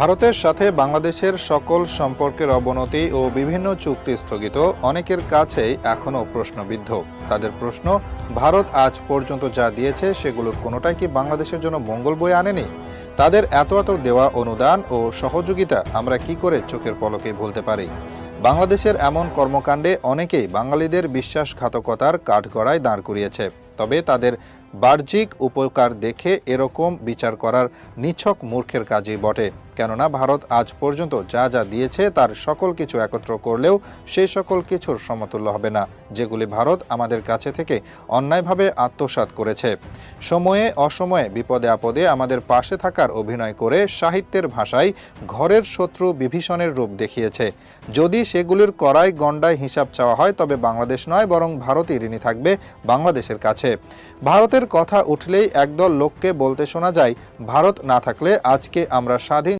ভারতের সাথে বাংলাদেশের সকল সম্পর্কের অবনতি ও বিভিন্ন চুক্তি স্থগিত অনেকের কাছেই এখনও প্রশ্নবিদ্ধ। তাদের প্রশ্ন, ভারত আজ পর্যন্ত যা দিয়েছে সেগুলোর কোনোটাই কি বাংলাদেশের জন্য মঙ্গল বয়ে আনেনি? তাদের এত দেওয়া অনুদান ও সহযোগিতা আমরা কি করে চোখের পলকে ভুলতে পারি? বাংলাদেশের এমন কর্মকাণ্ডে অনেকেই বাঙালিদের বিশ্বাসঘাতকতার কাঠগড়ায় দাঁড় করিয়েছে। তবে তাদের বাহ্যিক উপকার দেখে এরকম বিচার করার নিছক মূর্খের কাজই বটে। কেননা ভারত আজ পর্যন্ত যা যা দিয়েছে তার সকল কিছু একত্র করলেও সেই সকল কিছুর সমতুল্য হবে না যেগুলি ভারত আমাদের কাছে থেকে অন্যায়ভাবে আত্মসাৎ করেছে। সময়ে অসময়ে বিপদে আপদে আমাদের পাশে থাকার অভিনয় করে সাহিত্যের ভাষায় ঘরের শত্রু বিভীষণের রূপ দেখিয়েছে। যদি সেগুলির কড়াই গণ্ডায় হিসাব চাওয়া হয় তবে বাংলাদেশ নয় বরং ভারতই ঋণী থাকবে বাংলাদেশের কাছে। ভারতের কথা উঠলেই একদল লোককে বলতে শোনা যায়, ভারত না থাকলে আজকে আমরা স্বাধীন